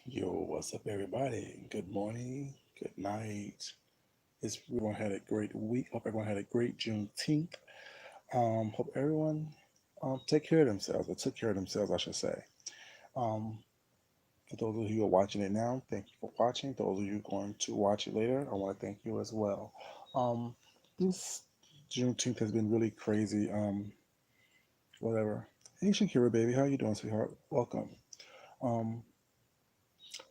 Yo, what's up, everybody? Good morning, good night. Everyone had a great week. Hope everyone had a great Juneteenth. Hope everyone take care of themselves, or took care of themselves, I should say. Um, for those of you who are watching it now, thank you for watching. Those of you going to watch it later, I want to thank you as well. Um, this Juneteenth has been really crazy. Whatever. Hey, Shakira, baby, how you doing, sweetheart? Welcome. Um,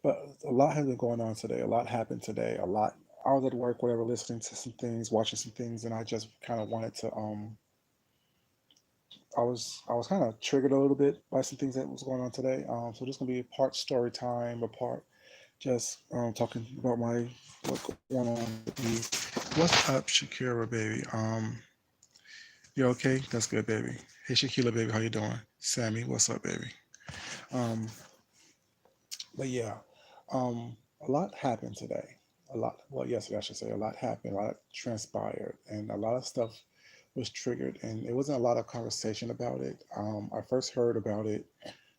But a lot has been going on today. A lot happened today. A lot. I was at work, whatever, listening to some things, watching some things, and I just kind of wanted to. I was kind of triggered a little bit by some things that was going on today. So this gonna be a part story time, a part just talking about my what's going on with me. What's up, Shakira, baby? You okay? That's good, baby. Hey, Shakila, baby, how you doing? Sammy, what's up, baby? Um, But yeah, a lot happened today. A lot, well, yesterday, I should say, a lot happened, a lot transpired, and a lot of stuff was triggered, and there wasn't a lot of conversation about it. I first heard about it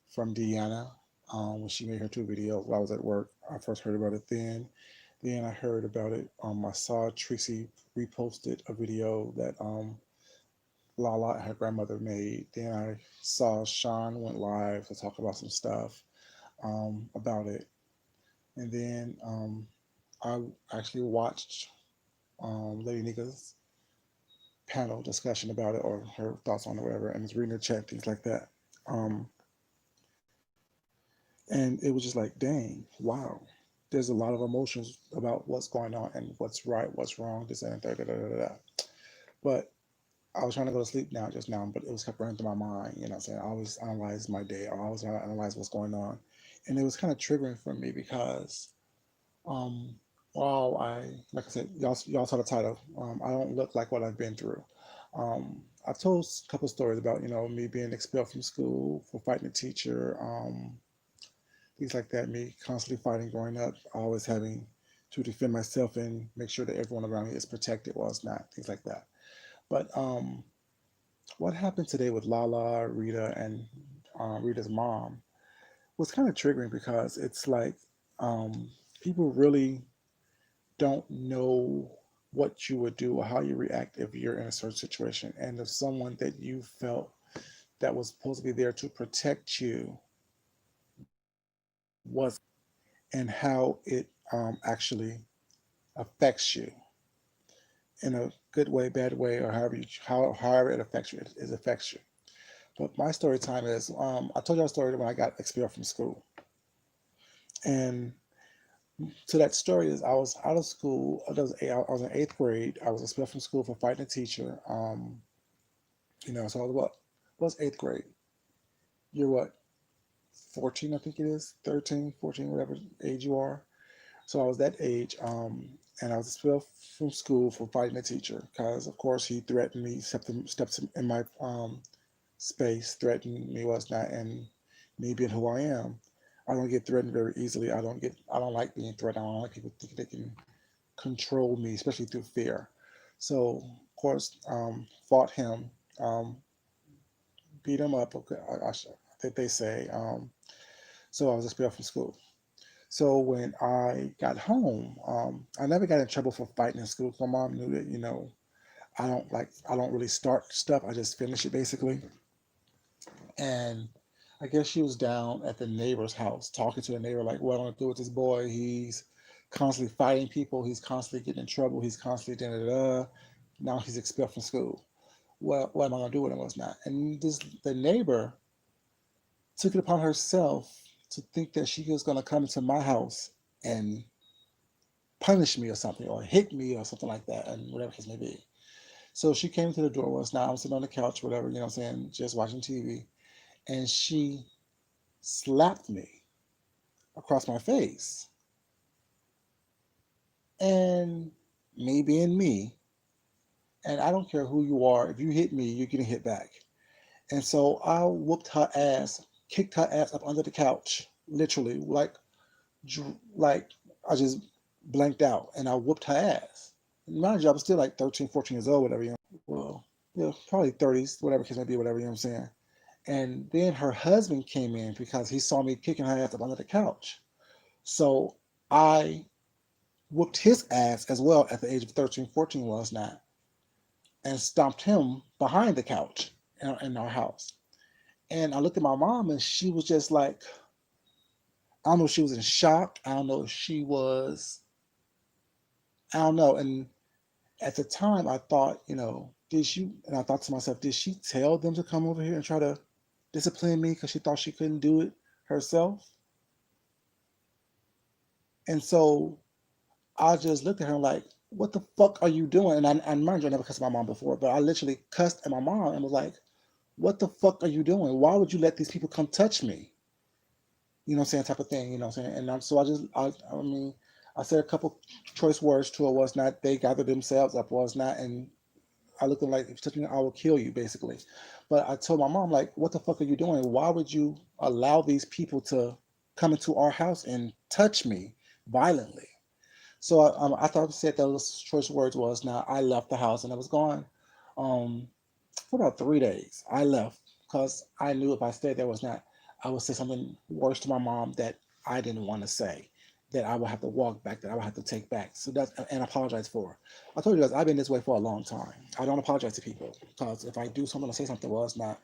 from Deanna when she made her two videos while I was at work. I first heard about it then. Then I heard about it. I saw Tracy reposted a video that Lala and her grandmother made. Then I saw Sean went live to talk about some stuff about it. And then I actually watched Lady Nika's panel discussion about it or her thoughts on it, whatever, and was reading the chat, things like that. Um, and it was just like, dang, wow. There's a lot of emotions about what's going on and what's right, what's wrong, this and that, da, da, da, da, da. But I was trying to go to sleep now, just now, but it was kept running through my mind. You know what I'm saying? I always analyze my day. I always analyze what's going on. And it was kind of triggering for me because Um, well, like I said, y'all saw the title. I don't look like what I've been through. I've told a couple stories about, me being expelled from school for fighting a teacher, things like that, me constantly fighting growing up, always having to defend myself and make sure that everyone around me is protected while it's not, things like that. But what happened today with Lala, Rita, and Rita's mom was kind of triggering because it's like people really don't know what you would do or how you react if you're in a certain situation. And if someone that you felt that was supposed to be there to protect you was, and how it actually affects you in a good way, bad way, or however it affects you, it affects you. But my story time is I told you a story when I got expelled from school. And to that story is I was out of school. I was in eighth grade. I was expelled from school for fighting a teacher. So I was what? What's eighth grade? You're what? 14, I think it is. 13, 14, whatever age you are. So I was that age. And I was expelled from school for fighting a teacher because, of course, he threatened me, stepped in my space, threatened me, was not, and me being who I am. I don't get threatened very easily. I don't like being threatened. I don't like people thinking they can control me, especially through fear. So, of course, fought him, um, beat him up. Okay, I think they say. So I was expelled from school. So when I got home, I never got in trouble for fighting in school. My mom knew that, I don't really start stuff. I just finish it basically. And I guess she was down at the neighbor's house talking to the neighbor, like, what am I going to do with this boy? He's constantly fighting people. He's constantly getting in trouble. He's constantly da da da. Now he's expelled from school. What am I going to do with him? What's not? And the neighbor took it upon herself to think that she was going to come into my house and punish me or something, or hit me or something like that, and whatever case may be. So she came to the door. Was now I'm sitting on the couch, whatever, what I'm saying, just watching TV, and she slapped me across my face. And me being me, and I don't care who you are, if you hit me, you're getting hit back. And so I whooped her ass, kicked her ass up under the couch, literally, like I just blanked out, and I whooped her ass. And mind you, I was still like 13, 14 years old, whatever. Well, probably 30s, whatever case may be, whatever. I'm saying. And then her husband came in because he saw me kicking her ass up under the couch. So I whooped his ass as well at the age of 13, 14 was not, and stomped him behind the couch in our house. And I looked at my mom and she was just like, I don't know if she was in shock. I don't know if she was, I don't know. And at the time I thought, and I thought to myself, did she tell them to come over here and try to discipline me because she thought she couldn't do it herself? And so I just looked at her like, what the fuck are you doing? And I mind you, I never cussed my mom before, but I literally cussed at my mom and was like, what the fuck are you doing? Why would you let these people come touch me? You know what I'm saying? Type of thing, you know what I'm saying? And so I mean, I said a couple choice words to her, was not, they gathered themselves up, was not, and I looked at them like, if you touch me, I will kill you, basically. But I told my mom, like, what the fuck are you doing? Why would you allow these people to come into our house and touch me violently? So after I said those choice words, was now I left the house and I was gone um, for about 3 days. I left because I knew if I stayed there was not, I would say something worse to my mom that I didn't want to say, that I would have to walk back, that I would have to take back. So that's and apologize for. I told you guys I've been this way for a long time. I don't apologize to people because if I do something or say something was not,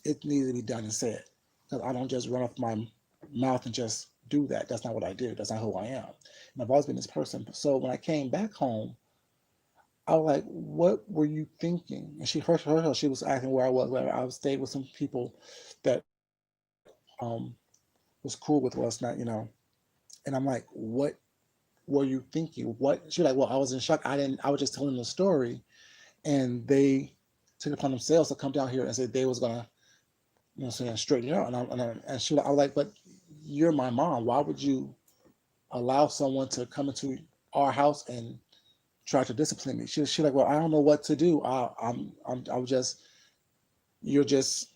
it needs to be done and said. Because I don't just run off my mouth and just do that. That's not what I do. That's not who I am. And I've always been this person. So when I came back home, I was like, "What were you thinking?" And she was asking where I was. Where I stayed with some people that was cool with us, And I'm like, "What were you thinking? What?" She was like, "Well, I was in shock. I didn't. I was just telling the story, and they took it upon themselves to come down here and say they was gonna, saying straighten it out." And she, I was like, "But you're my mom. Why would you allow someone to come into our house and try to discipline me?" She like, "Well, I don't know what to do. I was just, you're just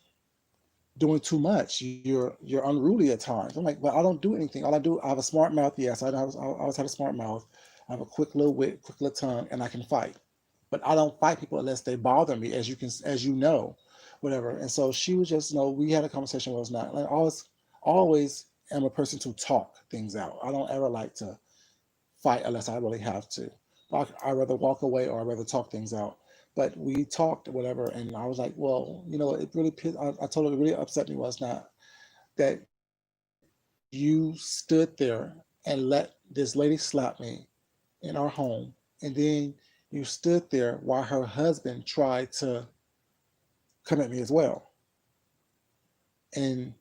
doing too much. You're unruly at times." I'm like, "But I don't do anything. All I do, I have a smart mouth. Yes, I always have a smart mouth. I have a quick little wit, quick little tongue, and I can fight. But I don't fight people unless they bother me, as you know, whatever." And so she was just, we had a conversation where it was not like, always am a person to talk things out. I don't ever like to fight unless I really have to. I'd rather walk away or I'd rather talk things out. But we talked, whatever, and I was like, well, it really, I told her it really upset me was not that you stood there and let this lady slap me in our home, and then you stood there while her husband tried to come at me as well. And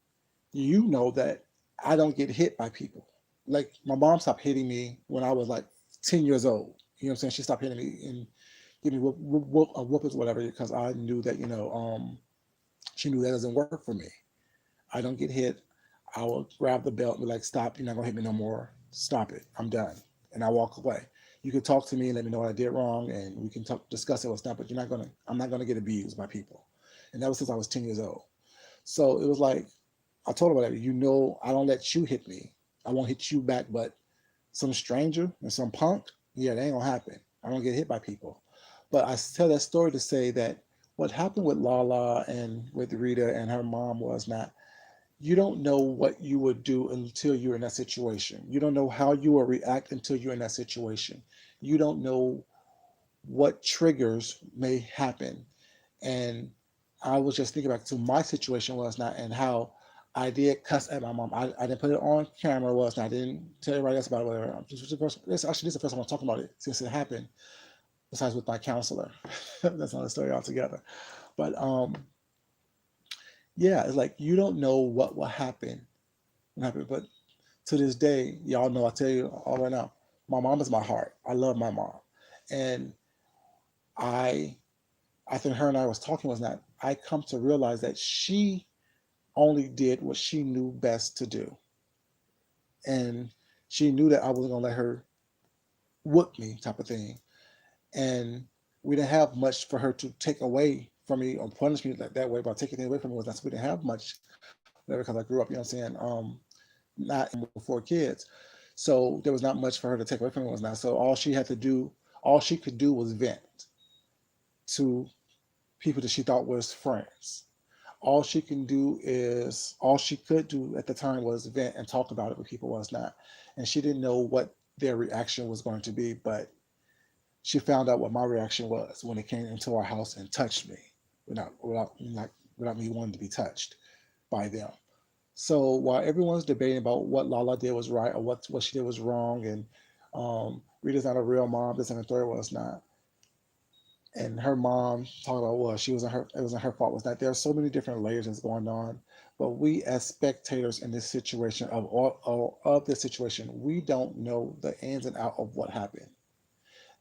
you know that I don't get hit by people. Like my mom stopped hitting me when I was like 10 years old. You know what I'm saying? She stopped hitting me and give me whoopers, whatever, because I knew that, she knew that doesn't work for me. I don't get hit. I will grab the belt and be like, "Stop, you're not gonna hit me no more. Stop it. I'm done." And I walk away. You can talk to me and let me know what I did wrong and we can discuss it what's not, but I'm not gonna get abused by people. And that was since I was 10 years old. So it was like, I told her whatever, I don't let you hit me. I won't hit you back, but some stranger and some punk, yeah, that ain't gonna happen. I don't get hit by people. But I tell that story to say that what happened with Lala and with Rita and her mom was not, you don't know what you would do until you're in that situation. You don't know how you will react until you're in that situation. You don't know what triggers may happen. And I was just thinking back to my situation was not, and how I did cuss at my mom. I didn't put it on camera, was not, I didn't tell everybody else about it, whatever. This is the first time I'm talking about it since it happened, besides with my counselor. That's another story altogether. But yeah, it's like you don't know what will happen. But to this day, y'all know, I tell you all right now, my mom is my heart. I love my mom. And I I think her and I was talking was that I come to realize that she only did what she knew best to do. And she knew that I wasn't gonna let her whoop me type of thing. And we didn't have much for her to take away from me or punish me like that way by taking things away from me. Was that we didn't have much because I grew up, not with 4 kids. So there was not much for her to take away from me was not. So all she could do was vent to people that she thought was friends. all she could do at the time was vent and talk about it with people was not. And she didn't know what their reaction was going to be, but she found out what my reaction was when it came into our house and touched me without me wanting to be touched by them. So while everyone's debating about what Lala did was right or what she did was wrong, and Rita's not a real mom, this and the third was not, and her mom talking about well she was her it wasn't her fault was that there are so many different layers that's going on, but we as spectators in this situation of this situation, we don't know the ins and out of what happened.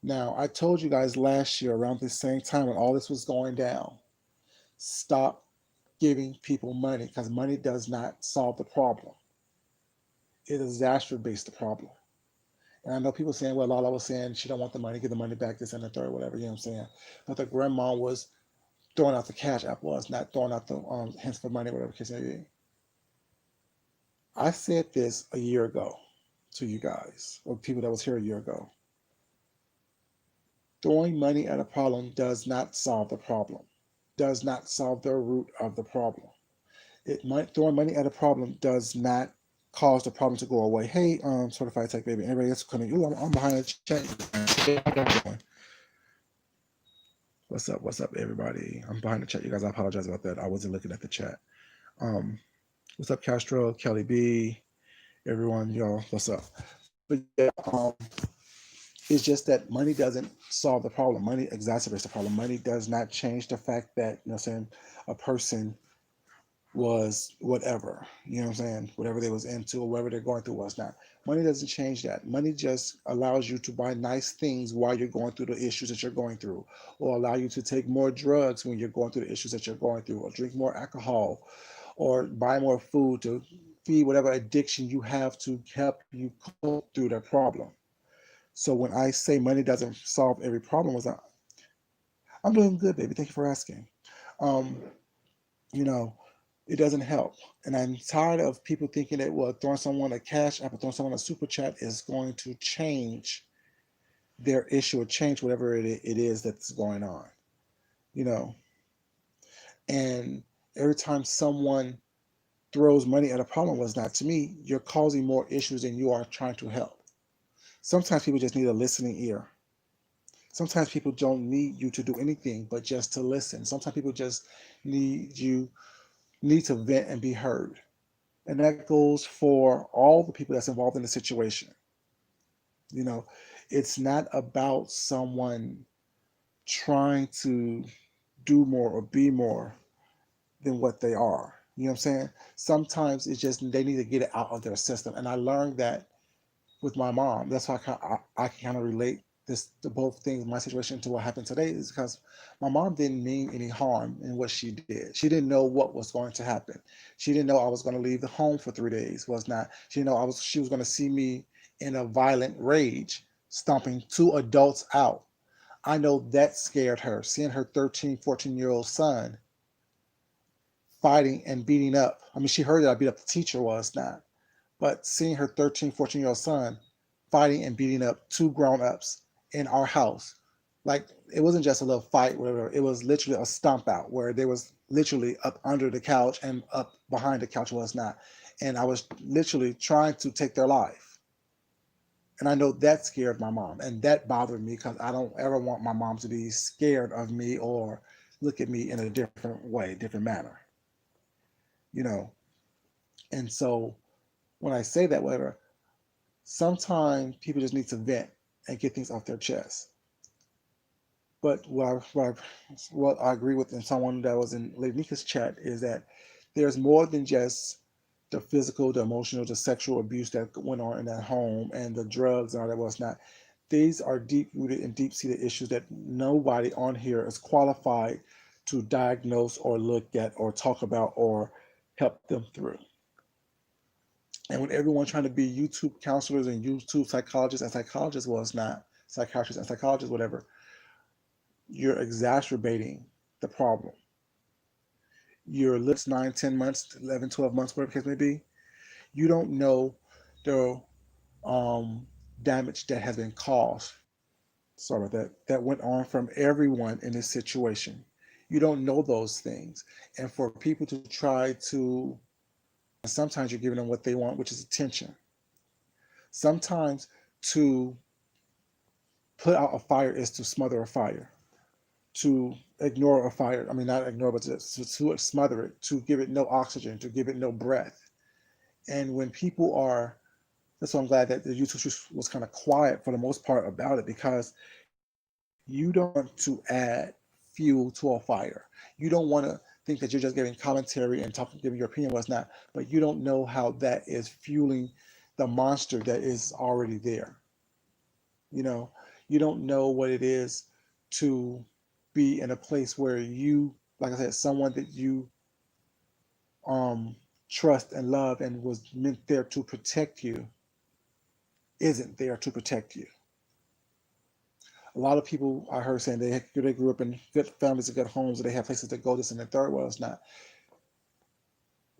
Now I told you guys last year around the same time when all this was going down, stop giving people money because money does not solve the problem. It exacerbates the problem. And I know people saying, well, Lala was saying she don't want the money, give the money back, this and the third, whatever, you know what I'm saying? But the grandma was throwing out the cash app, was not throwing out the hints for money, whatever the case may be. I said this a year ago to you guys, or people that was here a year ago. Throwing money at a problem does not solve the problem, does not solve the root of the problem. Throwing money at a problem does not cause the problem to go away. Hey, certified tech baby, anybody else coming? Ooh, I'm behind the chat. What's up, everybody? I'm behind the chat, you guys. I apologize about that. I wasn't looking at the chat. Um, what's up, Castro, Kelly B, everyone, y'all? What's up? But yeah, it's just that money doesn't solve the problem. Money exacerbates the problem. Money does not change the fact that a person was whatever, you know what I'm saying, whatever they was into or whatever they're going through was not. Money doesn't change that. Money just allows you to buy nice things while you're going through the issues that you're going through, or allow you to take more drugs when you're going through the issues that you're going through, or drink more alcohol, or buy more food to feed whatever addiction you have to help you cope through the problem. So when I say money doesn't solve every problem, I'm doing good, baby. Thank you for asking. Um, you know, it doesn't help. And I'm tired of people thinking that, well, throwing someone a cash app or throwing someone a super chat is going to change their issue or change whatever it is that's going on, you know. And every time someone throws money at a problem was not, to me, you're causing more issues than you are trying to help. Sometimes people just need a listening ear. Sometimes people don't need you to do anything but just to listen. Sometimes people just need to vent and be heard. And that goes for all the people that's involved in the situation. You know, it's not about someone trying to do more or be more than what they are. You know what I'm saying? Sometimes it's just they need to get it out of their system. And I learned that with my mom. That's why I can kind of relate this to both things, my situation to what happened today, is because my mom didn't mean any harm in what she did. She didn't know what was going to happen. She didn't know I was going to leave the home for 3 days. Was not. She didn't know she was going to see me in a violent rage, stomping two adults out. I know that scared her. Seeing her 13, 14-year-old son fighting and beating up. I mean, she heard that I beat up the teacher was not. But seeing her 13, 14-year-old son fighting and beating up two grown-ups in our house, like it wasn't just a little fight, whatever. It was literally a stomp out where they was literally up under the couch and up behind the couch was not. And I was literally trying to take their life. And I know that scared my mom. And that bothered me because I don't ever want my mom to be scared of me or look at me in a different way, different manner. You know. And so when I say that, whatever, sometimes people just need to vent and get things off their chest. But what I agree with in someone that was in Lady Nika's chat is that there's more than just the physical, the emotional, the sexual abuse that went on in that home and the drugs and all that was not. These are deep rooted and deep seated issues that nobody on here is qualified to diagnose or look at or talk about or help them through. And when everyone trying to be YouTube counselors and YouTube psychologists and psychologists, well, it's not psychiatrists and psychologists, whatever, you're exacerbating the problem. You're 9, 10 months, 11, 12 months, whatever the case may be. You don't know the damage that has been caused. Sorry about that. That went on from everyone in this situation. You don't know those things. And for people to try to, and sometimes you're giving them what they want, which is attention. Sometimes to put out a fire is to smother a fire, to ignore a fire. I mean, not ignore, but to smother it, to give it no oxygen, to give it no breath. And when people are, that's why I'm glad that the YouTube was kind of quiet for the most part about it, because you don't want to add fuel to a fire. You don't want to think that you're just giving commentary and talking, giving your opinion what's not, but you don't know how that is fueling the monster that is already there. You know, you don't know what it is to be in a place where you, like I said, someone that you um trust and love and was meant there to protect you isn't there to protect you. A lot of people I heard saying they grew up in good families and good homes, and they have places to go. This and the third. Well, it's not.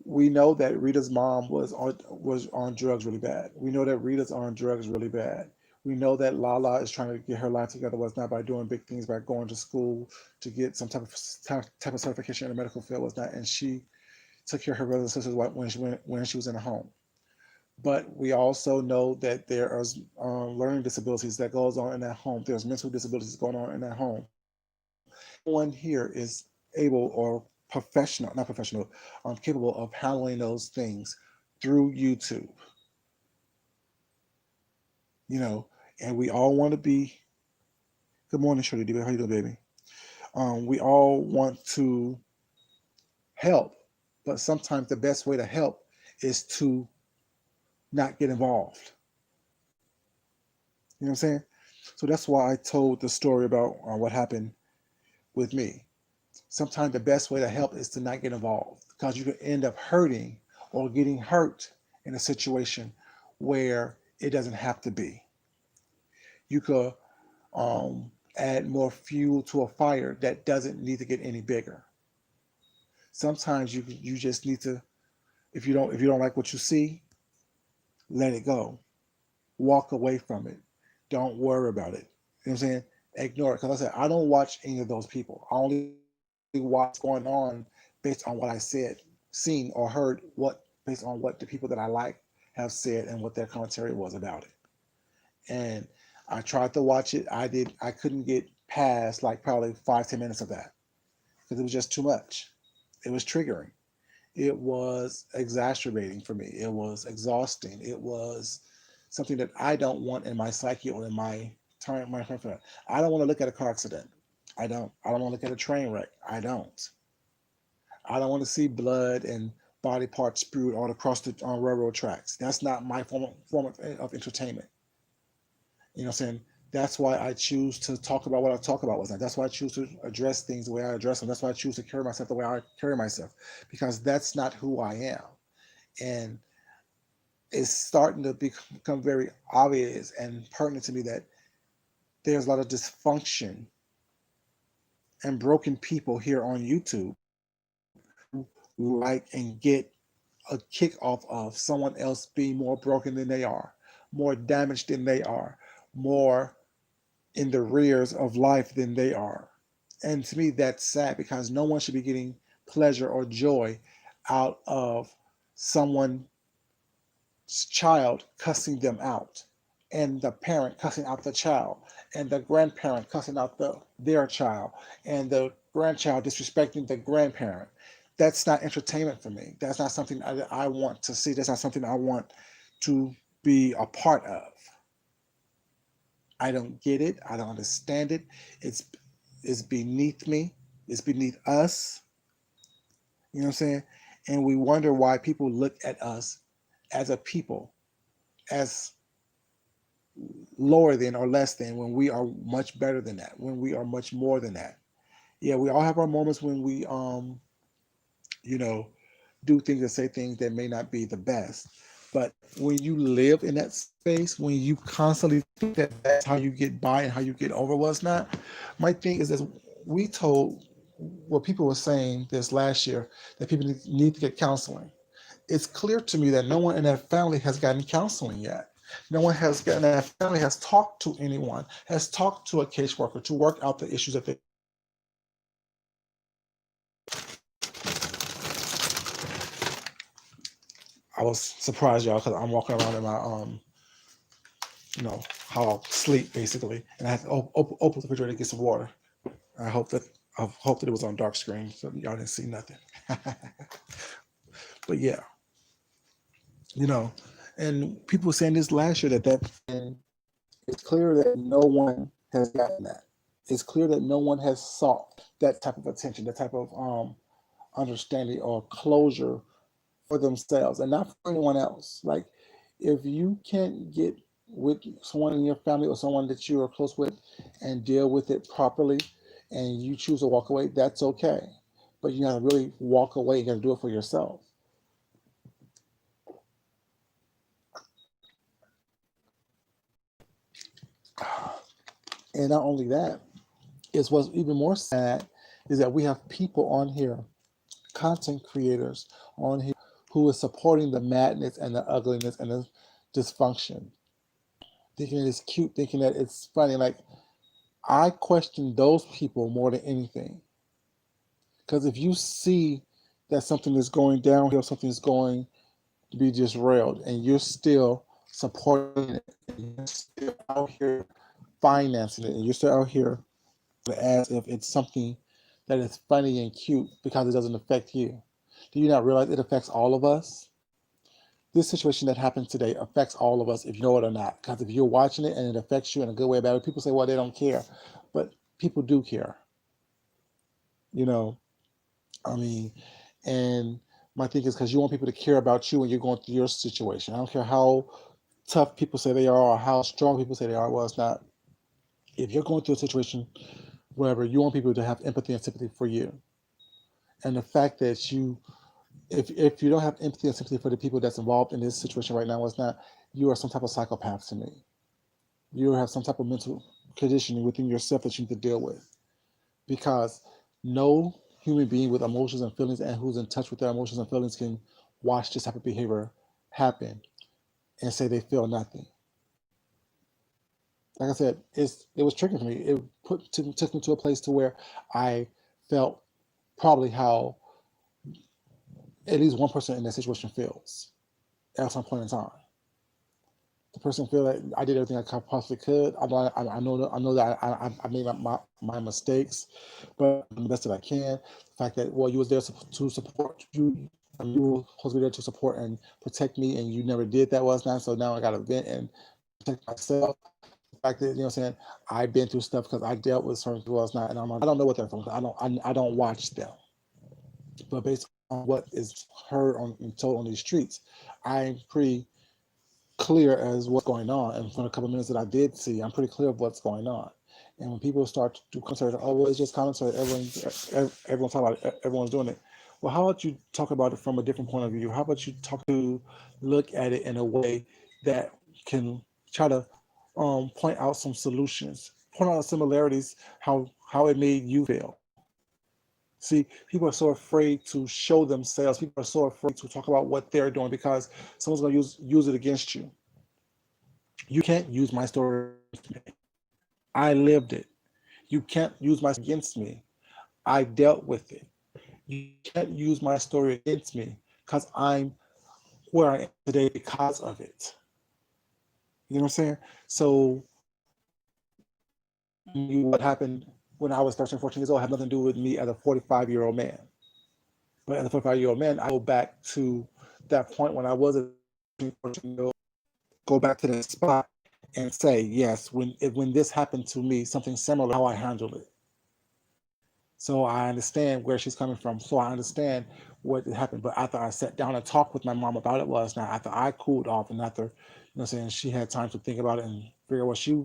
We know that Rita's mom was on drugs really bad. We know that Rita's on drugs really bad. We know that Lala is trying to get her life together. Was not by doing big things, by going to school to get some type of certification in the medical field. Was not, and she took care of her brothers and sisters when she was in a home. But we also know that there are learning disabilities that goes on in that home. There's mental disabilities going on in that home. Everyone here is able or professional, not professional, capable of handling those things through YouTube. You know, and we all want to be. Good morning, Shorty. How you doing, baby? We all want to help, but sometimes the best way to help is to not get involved. You know what I'm saying? So that's why I told the story about what happened with me. Sometimes the best way to help is to not get involved, because you could end up hurting or getting hurt in a situation where it doesn't have to be. You could add more fuel to a fire that doesn't need to get any bigger. Sometimes you just need to, if you don't like what you see, let it go. Walk away from it. Don't worry about it. You know what I'm saying? Ignore it. Because I said, I don't watch any of those people. I only watch what's going on based on what I said, seen, or heard, based on what the people that I like have said and what their commentary was about it. And I tried to watch it. I couldn't get past like probably 5-10 minutes of that because it was just too much. It was triggering. It was exacerbating for me. It was exhausting. It was something that I don't want in my psyche or in my time. I don't want to look at a car accident. I don't. I don't want to look at a train wreck. I don't. I don't want to see blood and body parts spewed all across the railroad tracks. That's not my form of entertainment. You know what I'm saying? That's why I choose to talk about what I talk about. That's why I choose to address things the way I address them. That's why I choose to carry myself the way I carry myself, because that's not who I am. And it's starting to become very obvious and pertinent to me that there's a lot of dysfunction and broken people here on YouTube like and get a kick off of someone else being more broken than they are, more damaged than they are, more in the rears of life than they are. And to me, that's sad, because no one should be getting pleasure or joy out of someone's child cussing them out, and the parent cussing out the child, and the grandparent cussing out their child, and the grandchild disrespecting the grandparent. That's not entertainment for me. That's not something I want to see. That's not something I want to be a part of. I don't get it. I don't understand it. It's it's beneath me. It's beneath us. You know what I'm saying? And we wonder why people look at us as a people as lower than or less than, when we are much better than that, when we are much more than that. Yeah, we all have our moments when we you know, do things and say things that may not be the best. But when you live in that space, when you constantly think that that's how you get by and how you get over what's not, my thing is that we told what people were saying this last year, that people need to get counseling. It's clear to me that no one in that family has gotten counseling yet. No one has gotten, that family has talked to anyone, has talked to a caseworker to work out the issues that they I was surprised, y'all, because I'm walking around in my you know, how I sleep basically, and I had to open the refrigerator to get some water. I hope that it was on dark screen so y'all didn't see nothing. But yeah, you know, and people were saying this last year and it's clear that no one has gotten that. It's clear that no one has sought that type of attention, that type of understanding or closure for themselves and not for anyone else. Like, if you can't get with someone in your family or someone that you are close with and deal with it properly and you choose to walk away, that's okay. But you gotta really walk away. You gotta do it for yourself. And not only that, is what's even more sad is that we have people on here, content creators on here, who is supporting the madness and the ugliness and the dysfunction, thinking it's cute, thinking that it's funny. Like, I question those people more than anything. Because if you see that something is going downhill, something is going to be disrailed, and you're still supporting it, and you're still out here financing it, and you're still out here as if it's something that is funny and cute because it doesn't affect you. Do you not realize it affects all of us? This situation that happened today affects all of us if you know it or not. Because if you're watching it and it affects you in a good way or bad way, people say, well, they don't care. But people do care. You know, I mean, and my thing is because you want people to care about you when you're going through your situation. I don't care how tough people say they are or how strong people say they are. Well, it's not. If you're going through a situation, wherever, you want people to have empathy and sympathy for you. And the fact that if you don't have empathy and sympathy for the people that's involved in this situation right now, it's not, you are some type of psychopath to me. You have some type of mental conditioning within yourself that you need to deal with. Because no human being with emotions and feelings and who's in touch with their emotions and feelings can watch this type of behavior happen and say they feel nothing. Like I said, it was triggering for me. It took me to a place to where I felt probably how at least one person in that situation feels at some point in time. The person feel that I did everything I possibly could. I know that I made my mistakes, but I'm the best that I can. The fact that, well, you was there to support you. You were supposed to be there to support and protect me, and you never did that. Was not. So now I got to vent and protect myself. The fact that, you know what I'm saying, I've been through stuff because I dealt with certain people. It's not, and I don't know what they're from. I don't watch them, but based on what is heard on and told on these streets, I'm pretty clear as what's going on. And from a couple of minutes that I did see, I'm pretty clear of what's going on. And when people start to do commentary, oh, well, it's just commentary. Everyone's talking about it. Everyone's doing it. Well, how about you talk about it from a different point of view? How about you talk to look at it in a way that can try to point out some solutions, point out similarities, how it made you feel. See, people are so afraid to show themselves. People are so afraid to talk about what they're doing because someone's going to use it against you. You can't use my story against me. I lived it. You can't use my story against me. I dealt with it. You can't use my story against me because I'm where I am today because of it. You know what I'm saying? So what happened when I was 13, 14 years old had nothing to do with me as a 45-year-old man. But as a 45-year-old man, I go back to that point when I was a 14-year-old, go back to that spot and say, yes, when this happened to me, something similar, how I handled it. So I understand where she's coming from. So I understand what happened. But after I sat down and talked with my mom about it was now after I cooled off and after, you know what I'm saying, she had time to think about it and figure out what she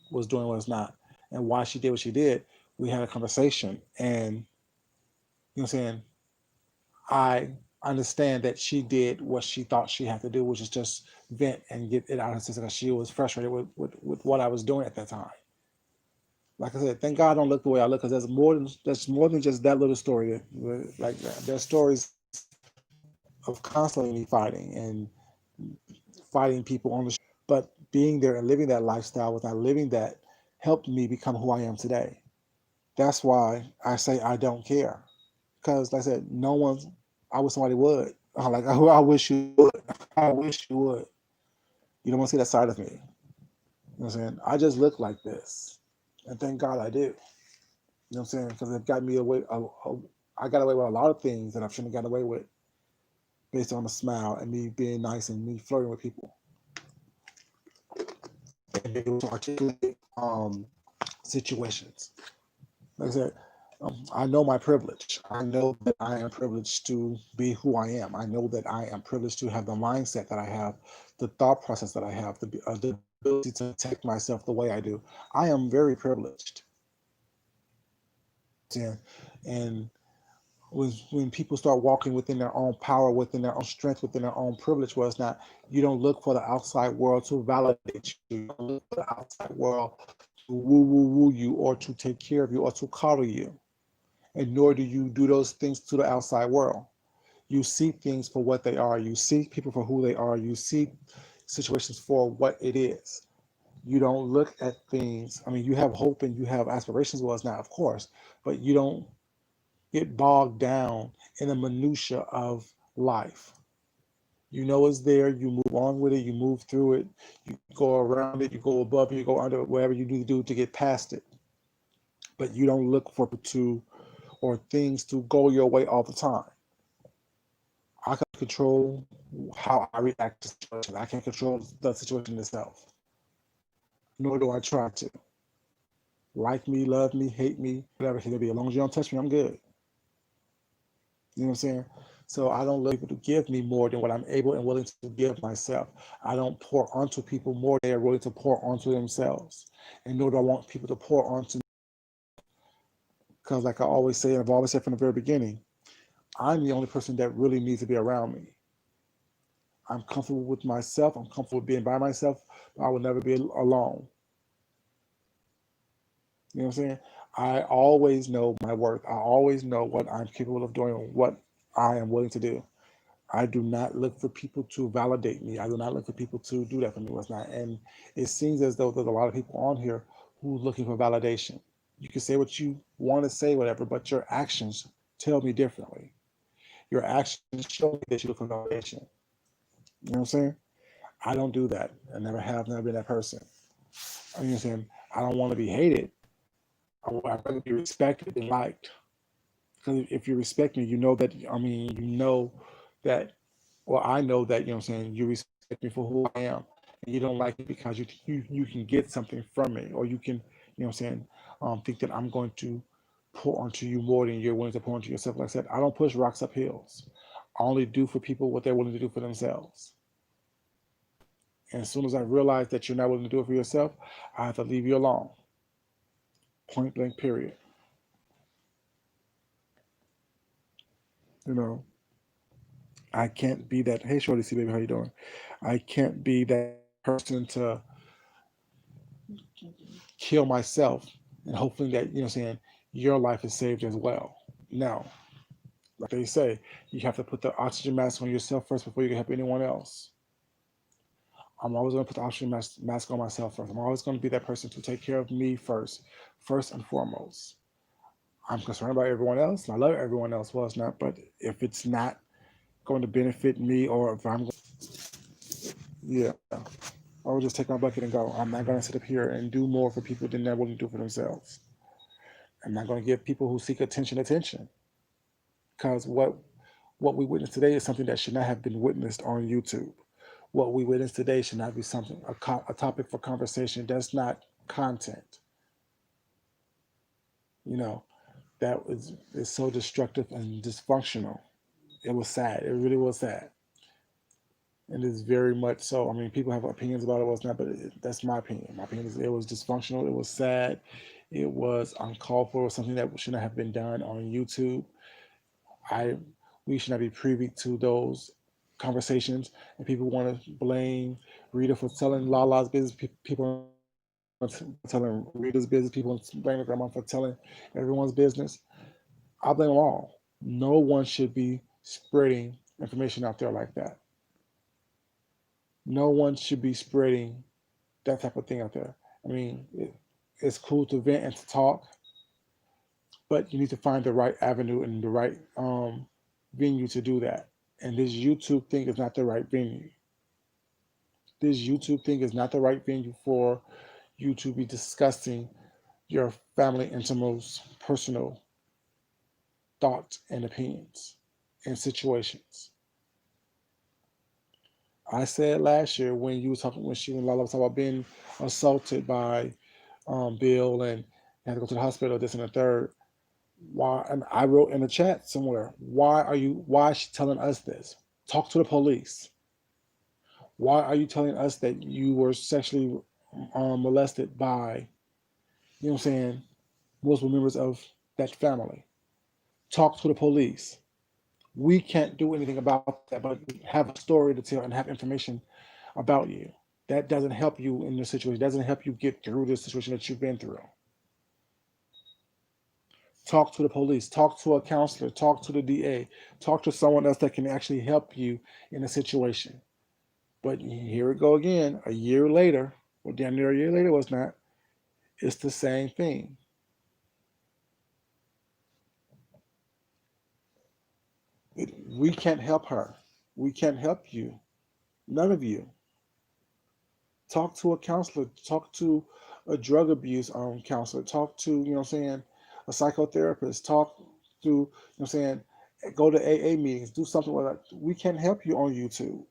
was doing, was not, and why she did what she did, we had a conversation. And, you know what I'm saying, I understand that she did what she thought she had to do, which is just vent and get it out of her system because she was frustrated with what I was doing at that time. Like I said, thank God I don't look the way I look because there's more than just that little story. Like there's stories of constantly fighting and fighting people on the street. But being there and living that lifestyle without living that helped me become who I am today. That's why I say I don't care. Because like I said, no one's, I wish somebody would. Like I wish you would. I wish you would. You don't want to see that side of me. You know what I'm saying? I just look like this. And thank God I do. You know what I'm saying? Because it got me away. I got away with a lot of things that I shouldn't have got away with based on a smile and me being nice and me flirting with people and being able to articulate situations. Like I said, I know my privilege. I know that I am privileged to be who I am. I know that I am privileged to have the mindset that I have, the thought process that I have, the ability to protect myself the way I do. I am very privileged. And, and when people start walking within their own power, within their own strength, within their own privilege, where it's not, you don't look for the outside world to validate you. You don't look for the outside world to woo you or to take care of you or to coddle you. And nor do you do those things to the outside world. You see things for what they are. You see people for who they are. You see situations for what it is. You don't look at things. I mean, you have hope and you have aspirations, was not, of course, but you don't get bogged down in the minutia of life. You know it's there. You move on with it. You move through it. You go around it. You go above it. You go under it, whatever you need to do to get past it. But you don't look for to or things to go your way all the time. I can control how I react to situations. I can't control the situation itself. Nor do I try to. Like me, love me, hate me, whatever it may be. As long as you don't touch me, I'm good. You know what I'm saying? So I don't look for people to give me more than what I'm able and willing to give myself. I don't pour onto people more than they're willing to pour onto themselves. And nor do I want people to pour onto me. Because like I always say, and I've always said from the very beginning, I'm the only person that really needs to be around me. I'm comfortable with myself. I'm comfortable being by myself. But I will never be alone. You know what I'm saying? I always know my worth. I always know what I'm capable of doing and what I am willing to do. I do not look for people to validate me. I do not look for people to do that for me. What's not. And it seems as though there's a lot of people on here who are looking for validation. You can say what you want to say, whatever, but your actions tell me differently. Your actions show me that you look for validation. You know what I'm saying? I don't do that. I never have, never been that person. You know what I'm saying? I don't want to be hated. I'd rather be respected and liked. Because if you respect me, you know that, I mean, you know that, well, I know that, you know what I'm saying, you respect me for who I am. And you don't like me because you can get something from me, or you can, you know what I'm saying, think that I'm going to pour onto you more than you're willing to pour into yourself. Like I said, I don't push rocks up hills. I only do for people what they're willing to do for themselves. And as soon as I realize that you're not willing to do it for yourself, I have to leave you alone. Point blank, period. You know, I can't be that. Hey, Shorty, see, baby, how you doing? I can't be that person to kill myself and hoping that, you know what I'm saying, your life is saved as well. No. Like they say, you have to put the oxygen mask on yourself first before you can help anyone else. I'm always going to put the oxygen mask on myself first. I'm always going to be that person to take care of me first and foremost. I'm concerned about everyone else. And I love everyone else. Well, it's not. But if it's not going to benefit me, or if I'm, yeah, I will just take my bucket and go. I'm not going to sit up here and do more for people than they're willing to do for themselves. I'm not going to give people who seek attention. Because what we witness today is something that should not have been witnessed on YouTube. What we witness today should not be something a topic for conversation. That's not content. You know, that is so destructive and dysfunctional. It was sad. It really was sad. And it's very much so. I mean, people have opinions about it, what's not, but that's my opinion. My opinion is it was dysfunctional. It was sad. It was uncalled for. Something that should not have been done on YouTube. I We should not be privy to those conversations. And people want to blame Rita for telling Lala's business. People telling Rita's business. People want to blame her grandma for telling everyone's business. I blame them all. No one should be spreading information out there like that. No one should be spreading that type of thing out there. I mean, it's cool to vent and to talk, but you need to find the right avenue and the right venue to do that. And this YouTube thing is not the right venue. This YouTube thing is not the right venue for you to be discussing your family innermost personal thoughts and opinions and situations. I said last year when you were talking, when she and Lala was talking about being assaulted by Bill and had to go to the hospital, this and the third. Why? And I wrote in the chat somewhere, why is she telling us this? Talk to the police. Why are you telling us that you were sexually molested by, you know what I'm saying, multiple members of that family? Talk to the police. We can't do anything about that, but have a story to tell and have information about you. That doesn't help you in your situation. It doesn't help you get through the situation that you've been through. Talk to the police. Talk to a counselor. Talk to the DA. Talk to someone else that can actually help you in a situation. But here we go again. A year later, or damn near a year later, was not. It's the same thing. We can't help her. We can't help you. None of you. Talk to a counselor. Talk to a drug abuse counselor. Talk to, you know what I'm saying, a psychotherapist. Talk to, you know what I'm saying, go to AA meetings. Do something like that. We can't help you on YouTube.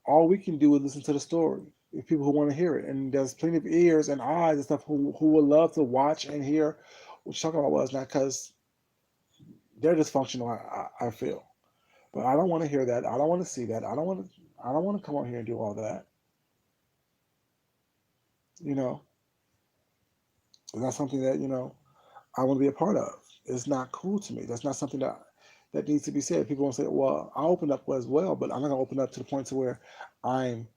All we can do is listen to the story. If people who want to hear it, and there's plenty of ears and eyes and stuff who would love to watch and hear what you're talking about was not because they're dysfunctional. I feel, but I don't want to hear that. I don't want to see that. I don't want to come on here and do all that. You know, it's not something that I want to be a part of. It's not cool to me. That's not something that needs to be said. People will say, "Well, I open up as well," but I'm not going to open up to the point to where I'm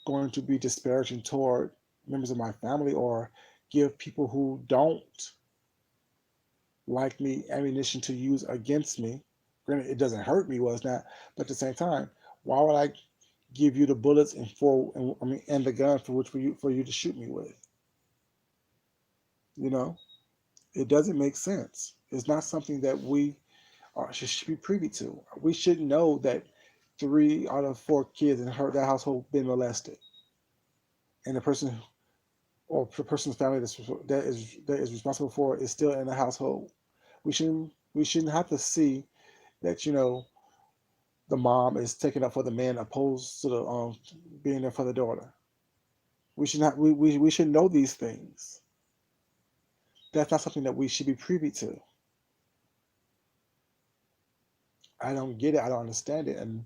going to be disparaging toward members of my family or give people who don't like me ammunition to use against me. Granted, it doesn't hurt me, well, it's not, but at the same time, why would I give you the bullets and the gun for you to shoot me with? You know, it doesn't make sense. It's not something that we should be privy to. We should know that 3 out of 4 kids in that household been molested, and the person or the person's family that is responsible for it is still in the household. We shouldn't have to see that the mom is taking up for the man opposed to the being there for the daughter. We should not we should know these things. That's not something that we should be privy to. I don't get it. I don't understand it, and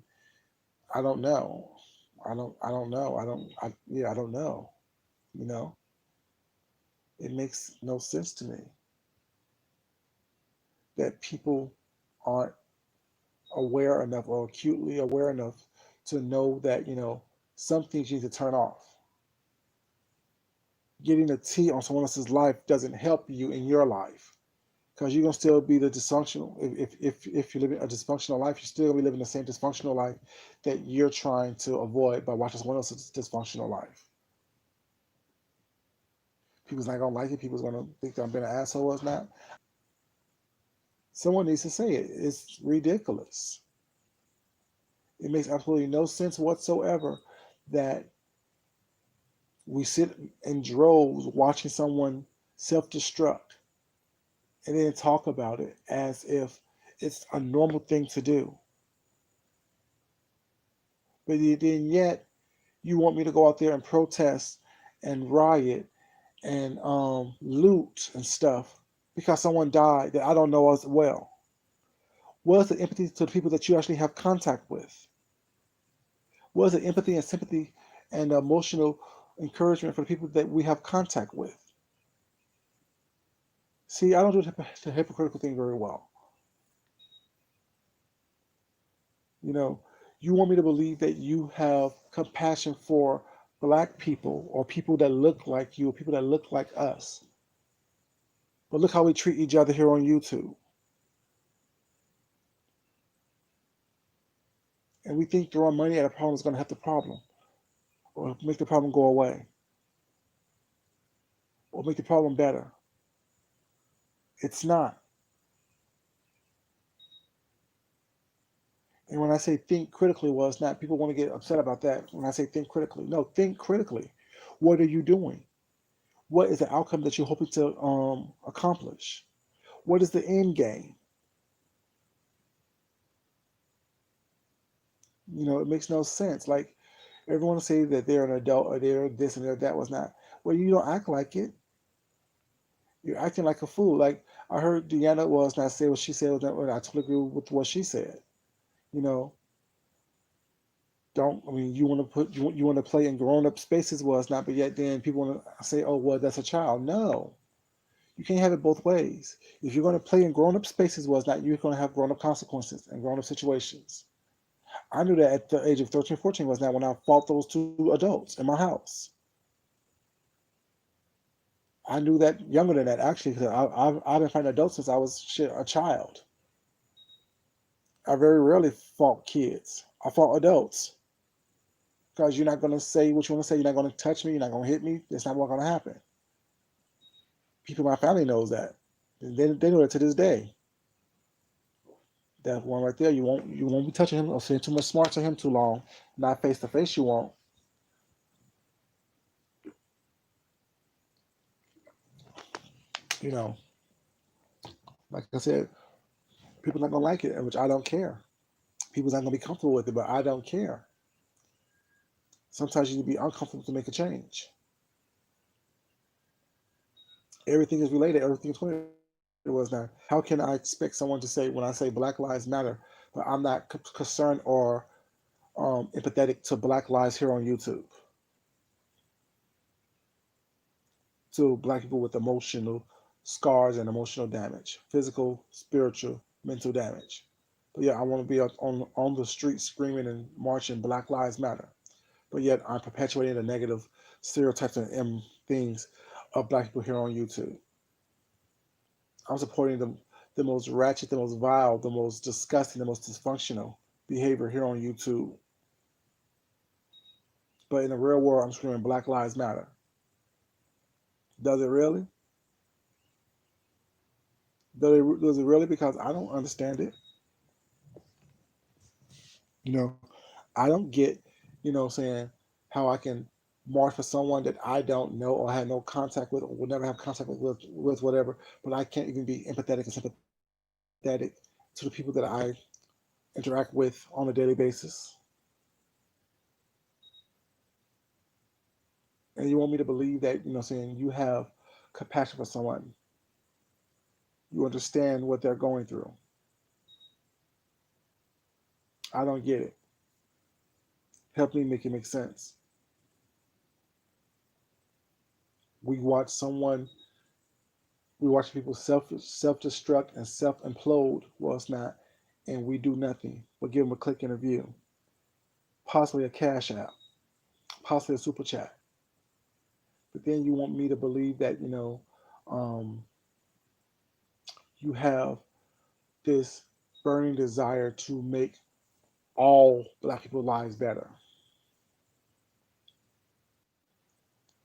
I don't know. I don't know. I don't know. You know, it makes no sense to me that people aren't aware enough or acutely aware enough to know that some things you need to turn off. Getting a T on someone else's life doesn't help you in your life because you're gonna still be the dysfunctional. If you're living a dysfunctional life, you're still gonna be living the same dysfunctional life that you're trying to avoid by watching someone else's dysfunctional life. People's not gonna like it. People's gonna think that I'm being an asshole or not. Someone needs to say it. It's ridiculous. It makes absolutely no sense whatsoever that we sit in droves watching someone self-destruct and then talk about it as if it's a normal thing to do. But then yet you want me to go out there and protest and riot and loot and stuff because someone died that I don't know as well. Where's the empathy to the people that you actually have contact with? Where's the empathy and sympathy and emotional encouragement for the people that we have contact with? See, I don't do the hypocritical thing very well. You know, you want me to believe that you have compassion for black people or people that look like you or people that look like us. But look how we treat each other here on YouTube. And we think throwing money at a problem is going to help the problem or make the problem go away or make the problem better. It's not. And when I say think critically, well, it's not people want to get upset about that. When I say think critically, no, think critically. What are you doing? What is the outcome that you're hoping to accomplish? What is the end game? It makes no sense. Like everyone say that they're an adult or they're this and they're that was not. Well, you don't act like it. You're acting like a fool. Like I heard Deanna was not say what she said was not. I totally agree with what she said. You know, don't. I mean, you want to put you want to play in grown up spaces. Well, it's not. But yet then people want to say, oh well, that's a child. No, you can't have it both ways. If you're going to play in grown up spaces, well, it's not. You're going to have grown up consequences and grown up situations. I knew that at the age of 13, 14 was not when I fought those two adults in my house. I knew that younger than that actually because I've been fighting adults since I was a child. I very rarely fought kids. I fought adults because you're not going to say what you want to say. You're not going to touch me. You're not going to hit me. That's not what's going to happen. People in my family knows that. They know that to this day. That one right there, you won't be touching him or saying too much smart to him too long. Not face to face, you won't. You know, like I said, people not gonna like it, which I don't care. People's not gonna be comfortable with it, but I don't care. Sometimes you need to be uncomfortable to make a change. Everything is related. Everything is related. Was now. How can I expect someone to say when I say Black Lives Matter, but I'm not concerned or empathetic to Black lives here on YouTube, to Black people with emotional scars and emotional damage, physical, spiritual, mental damage. But yeah, I want to be on the street screaming and marching Black Lives Matter. But yet I'm perpetuating the negative stereotypes and things of Black people here on YouTube. I'm supporting the most ratchet, the most vile, the most disgusting, the most dysfunctional behavior here on YouTube. But in the real world, I'm screaming Black Lives Matter. Does it really? Does it really? Because I don't understand it. You know, I don't get, saying how I can march for someone that I don't know or had no contact with or will never have contact with whatever, but I can't even be empathetic and sympathetic to the people that I interact with on a daily basis. And you want me to believe that, saying you have compassion for someone, you understand what they're going through. I don't get it. Help me make it make sense. We watch someone, we watch people self destruct and self implode. Well, it's not, and we do nothing but give them a click and a view, possibly a cash app, possibly a super chat. But then you want me to believe that um, you have this burning desire to make all Black people's lives better.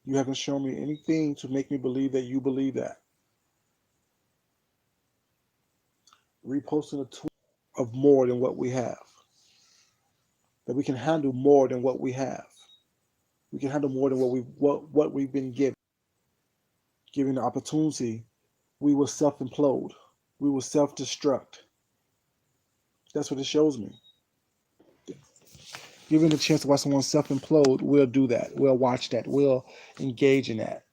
You haven't shown me anything to make me believe that you believe that. Reposting a tweet of more than what we have, that we can handle more than what we have. We can handle more than what we've been given the opportunity. We will self implode. We will self destruct. That's what it shows me. Given the chance to watch someone self implode, we'll do that. We'll watch that. We'll engage in that.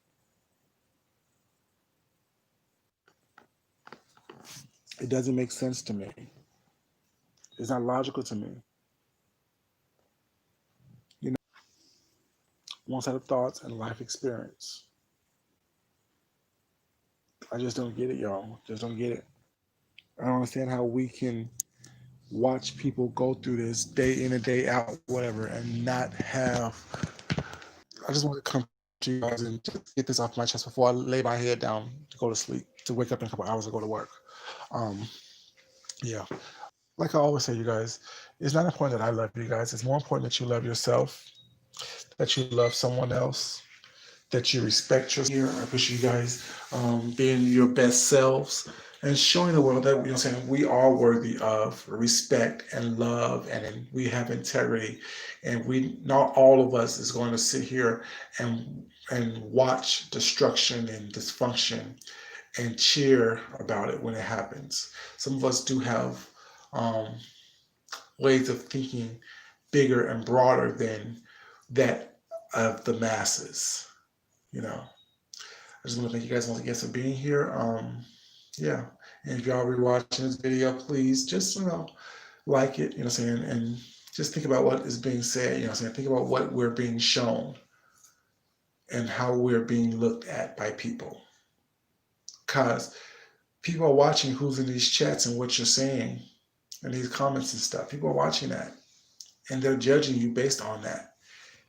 It doesn't make sense to me. It's not logical to me. You know, one set of thoughts and life experience. I just don't get it, y'all. Just don't get it. I don't understand how we can watch people go through this day in and day out, whatever, and not have. I just want to come to you guys and just get this off my chest before I lay my head down to go to sleep, to wake up in a couple hours and go to work. Um, yeah. Like I always say, you guys, it's not important that I love you guys. It's more important that you love yourself, that you love someone else, that you respect yourself. Here, I appreciate you guys being your best selves and showing the world that, you know what I'm saying, we are worthy of respect and love, and we have integrity, and we, not all of us is going to sit here and watch destruction and dysfunction and cheer about it when it happens. Some of us do have um, ways of thinking bigger and broader than that of the masses. You know, I just want to thank you guys once again for being here. Yeah, and if y'all are watching this video, please just, like it. You know what I'm saying, and just think about what is being said. You know what I'm saying, think about what we're being shown and how we're being looked at by people, because people are watching who's in these chats and what you're saying and these comments and stuff. People are watching that, and they're judging you based on that.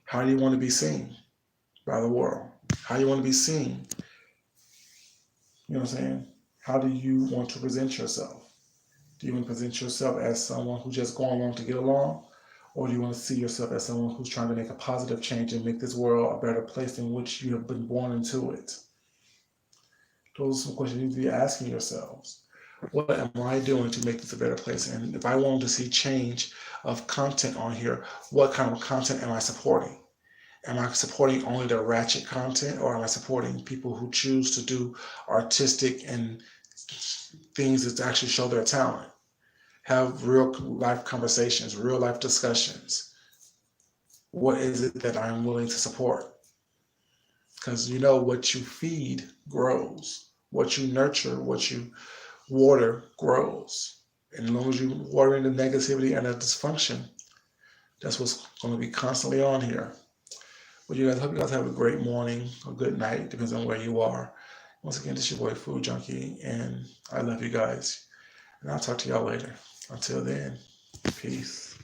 How do you want to be seen by the world? How do you want to be seen? You know what I'm saying? How do you want to present yourself? Do you want to present yourself as someone who's just going along to get along? Or do you want to see yourself as someone who's trying to make a positive change and make this world a better place in which you have been born into it? Those are some questions you need to be asking yourselves. What am I doing to make this a better place? And if I want to see change of content on here, what kind of content am I supporting? Am I supporting only the ratchet content, or am I supporting people who choose to do artistic and things that actually show their talent? Have real life conversations, real life discussions. What is it that I'm willing to support? Because you know, what you feed grows. What you nurture, what you water grows. And as long as you're watering the negativity and the dysfunction, that's what's going to be constantly on here. Well, you guys, hope you guys have a great morning or good night, depends on where you are. Once again, this is your boy Food Junkie, and I love you guys. And I'll talk to y'all later. Until then, peace.